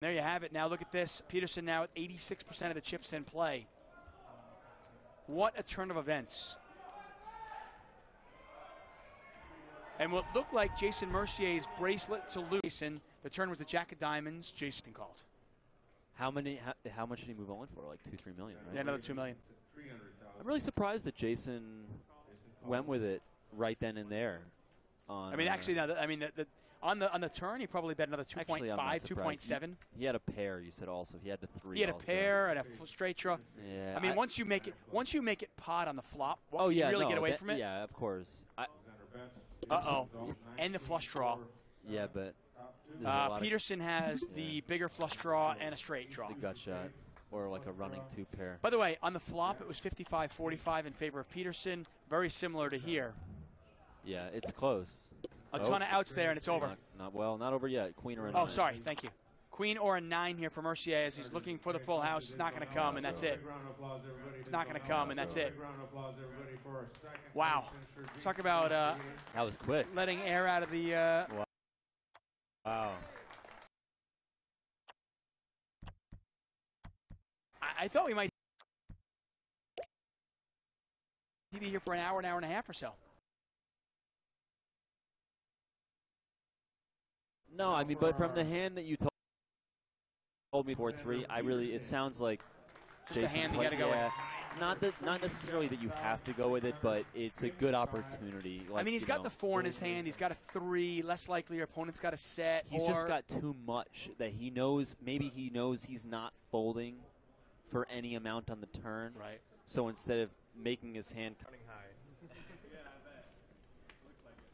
There you have it. Now look at this. Peterson now at 86% of the chips in play. What a turn of events. And what looked like Jason Mercier's bracelet to lose. Jason, the turn was the Jack of Diamonds. Jason called. How much did he move on for? Like $2-3 million, right? Yeah, another $2 million. I'm really surprised that Jason went with it right then and there. I mean, actually, now on the turn, he probably bet another 2.5, 2.7. He had a pair. You said also he had the 3. He had also. a pair and a straight draw. Yeah, I mean, once you make it pot on the flop, you really get away from it. Yeah, of course. And the flush draw. Yeah, but Peterson has the bigger flush draw and a straight draw. The gut shot. Or like a running 2 pair. By the way, on the flop, it was 55-45 in favor of Peterson. Very similar to here. Yeah, it's close. A ton of outs there, and it's over. Not over yet. Queen or a 9. Oh, sorry. Thank you. Queen or a 9 here for Mercier as he's looking for the full house. It's not going to come, and that's it. It's not going to come, and that's it. Wow. Talk about that was quick. Letting air out of the Wow. I thought we might be here for an hour and a half or so. No, I mean, but from the hand that you told me 4-3, it sounds like just Jason the hand you got to go with. Not necessarily that you have to go with it, but it's a good opportunity. Like, I mean, he's got the 4 in his hand. He's got a 3. Less likely your opponent's got a set. He's just got too much that he knows. Maybe he knows he's not folding for any amount on the turn. Right. So instead of making his hand cutting high. Yeah, I bet. Looks like it.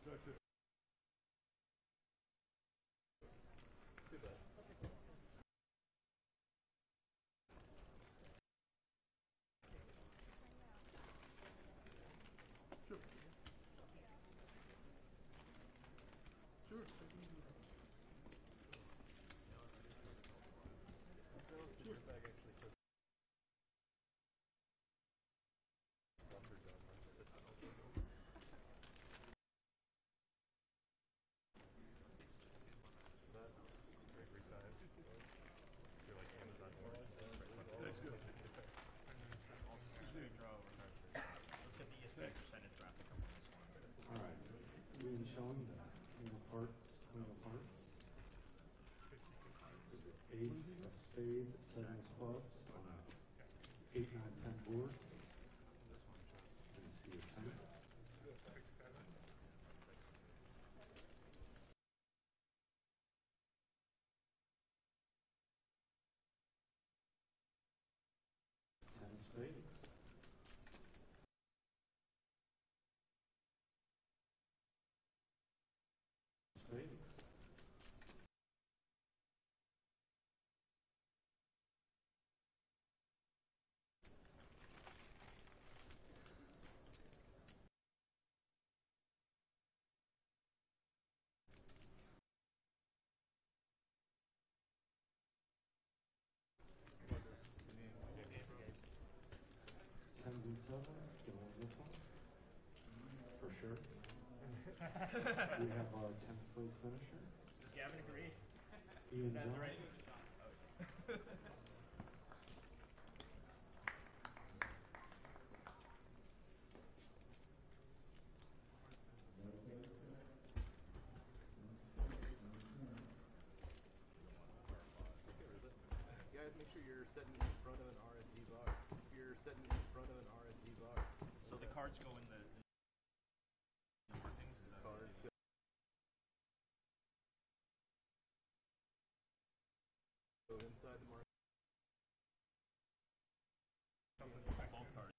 Good. Sure. All right. Being shown the King of Hearts, Queen of Hearts. Ace of Spades, 7 of Clubs on a 8, 9, 10 board. You can see a 10. Ten of Spades. Spades. Ten D7, going this one for sure. We have our 10th place finisher. Does Gavin agree? Ian That's Jones. right. Guys, make sure you're setting in front of an RNG box. You're setting in front of an RNG box. So the cards go in the markings? Is that Cards go inside the mark. both cards?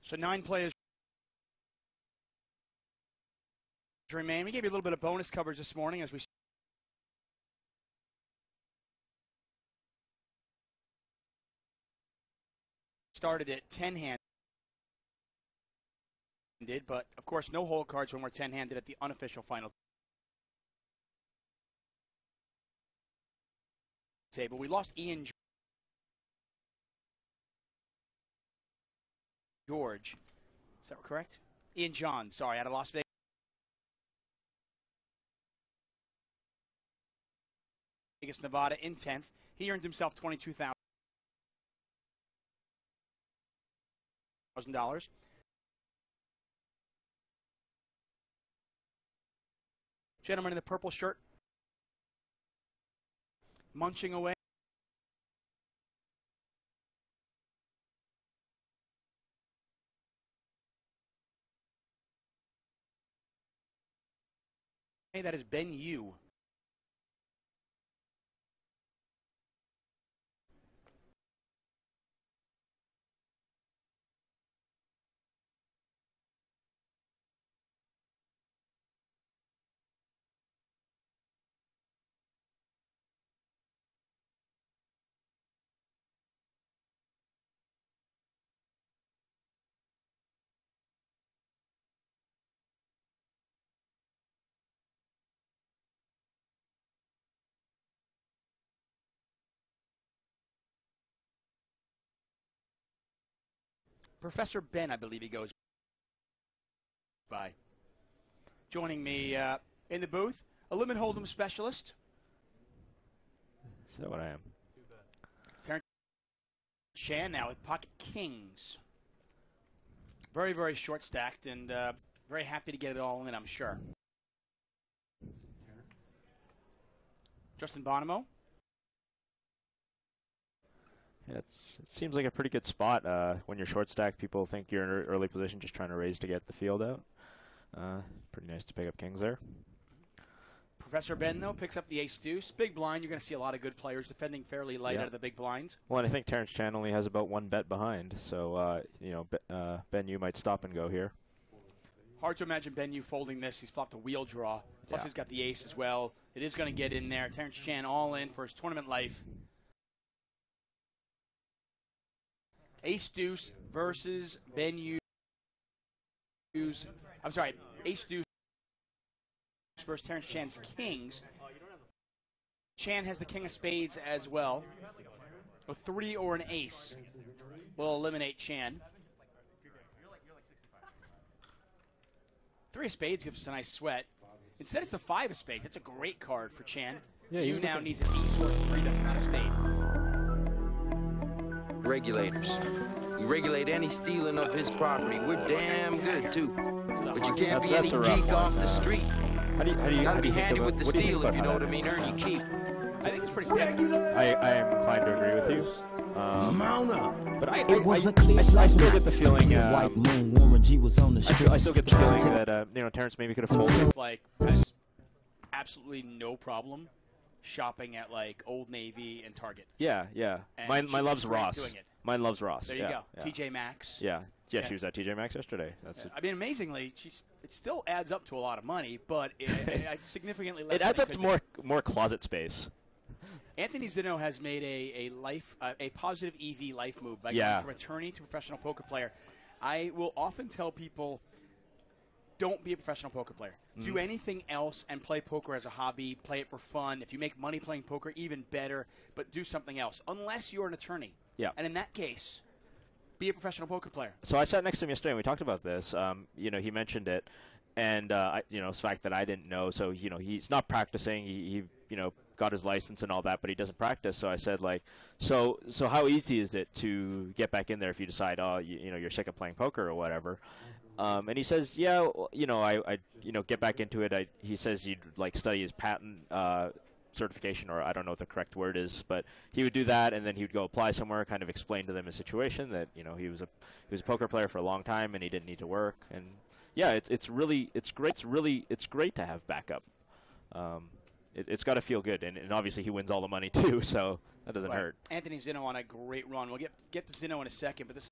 So 9 players remain. We gave you a little bit of bonus coverage this morning as we started at 10-handed, but of course no hole cards when we're 10-handed at the unofficial final table. We lost Ian George. Is that correct? Ian John, sorry, out of Las Vegas, Nevada in 10th. He earned himself $22,000. Gentleman in the purple shirt, munching away. That is Ben Yu. Professor Ben, I believe he goes by. Joining me in the booth, a limit hold'em specialist. Is that what I am? Terrence Chan now with pocket kings. Very, very short stacked and very happy to get it all in, I'm sure. Justin Bonomo. Yeah, it seems like a pretty good spot. When you're short stacked, people think you're in an early position just trying to raise to get the field out. Pretty nice to pick up kings there. Professor Ben, though, picks up the ace-deuce. Big blind, you're going to see a lot of good players defending fairly light out of the big blinds. Well, and I think Terrence Chan only has about 1 bet behind, so, Ben Yu might stop and go here. Hard to imagine Ben Yu folding this. He's flopped a wheel draw. Plus he's got the ace as well. It is going to get in there. Terrence Chan all in for his tournament life. Ace-deuce versus Ben Yu's. I'm sorry, ace-deuce versus Terrence Chan's kings. Chan has the king of spades as well. A 3 or an ace will eliminate Chan. 3 of spades gives us a nice sweat. Instead, it's the 5 of spades. That's a great card for Chan. Yeah, Yu now needs an ace or a 3 that's not a spade. Regulators. We regulate any stealing of his property. We're damn good, too. But you can't be any geek off the street. How do you gotta be think handy about, with the what do you think steel, if about you know how what I mean. Earn your keep. I think it's pretty standard. I am inclined to agree with you. Mount up. But I still get the feeling. White moon, Warren G was on the street. I still get the feeling that Terrence maybe could have folded. Like, has absolutely no problem shopping at like Old Navy and Target. Yeah. And Mine loves Ross. doing it. Mine loves Ross. There you go. Yeah. TJ Maxx. Yeah, she was at TJ Maxx yesterday. That's I mean, amazingly, it still adds up to a lot of money, but it significantly less. It adds up to more closet space. Anthony Zinno has made a positive EV life move by going from attorney to professional poker player. I will often tell people don't be a professional poker player. Do anything else and play poker as a hobby. Play it for fun. If you make money playing poker, even better. But do something else, unless you're an attorney. Yeah. And in that case, be a professional poker player. So I sat next to him yesterday and we talked about this. You know, he mentioned it, and you know, it's the fact that I didn't know. So you know, he's not practicing. He you know, got his license and all that, but he doesn't practice. So I said, like, so how easy is it to get back in there if you decide, oh, you know, you're sick of playing poker or whatever? And he says, yeah, you know, I you know, get back into it. He says he'd like study his patent certification, or I don't know what the correct word is, but he would do that, and then he would go apply somewhere, kind of explain to them his situation, that, you know, he was a poker player for a long time and he didn't need to work. And yeah, it's great to have backup. It's got to feel good, and obviously he wins all the money too, so that doesn't hurt. Anthony Zinno on a great run. We'll get to Zinno in a second, but this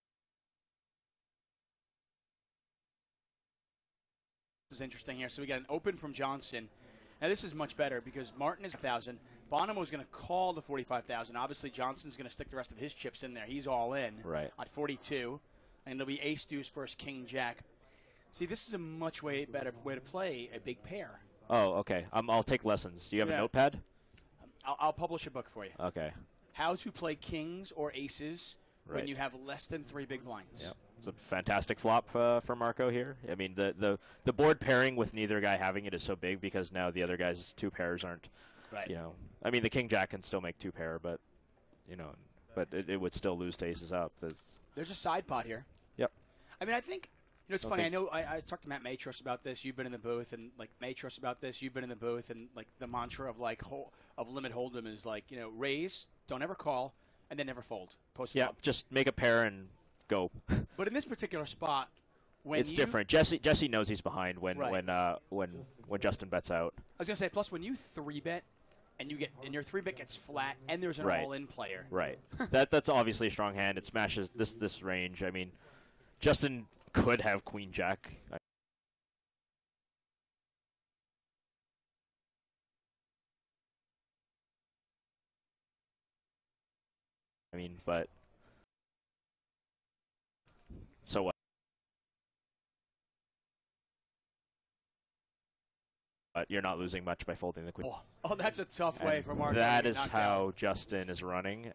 is interesting here. So we got an open from Johnson. Now this is much better because Martin is 1,000. Bonomo is going to call the 45,000. Obviously Johnson's going to stick the rest of his chips in there. He's all in at 42, and it'll be Ace Deuce versus King Jack. See, this is a much better way to play a big pair. Oh, okay. I'll take lessons. Do you have a notepad? I'll publish a book for you. Okay. How to play kings or aces when you have less than 3 big blinds. Yep. It's a fantastic flop for Marco here. I mean, the board pairing with neither guy having it is so big because now the other guy's 2 pairs aren't, you know. I mean, the King Jack can still make 2 pair, but, you know, it would still lose to aces up. There's a side pot here. Yep. I mean, I think, you know, it's funny. I know I talked to Matt Matros about this. You've been in the booth, and like Matros about this. You've been in the booth, and like the mantra of like of limit hold'em is like, you know, raise, don't ever call, and then never fold. Post flop. Yeah, just make a pair and go. But in this particular spot, when it's different. Jesse knows he's behind when Justin bets out. I was gonna say, plus when you 3-bet and your 3-bet gets flat, and there's an all-in player. Right. That's obviously a strong hand. It smashes this range. I mean, Justin could have Queen Jack. I mean, but so what? But you're not losing much by folding the queen. Oh, that's a tough way for Mark. That is how Justin is running.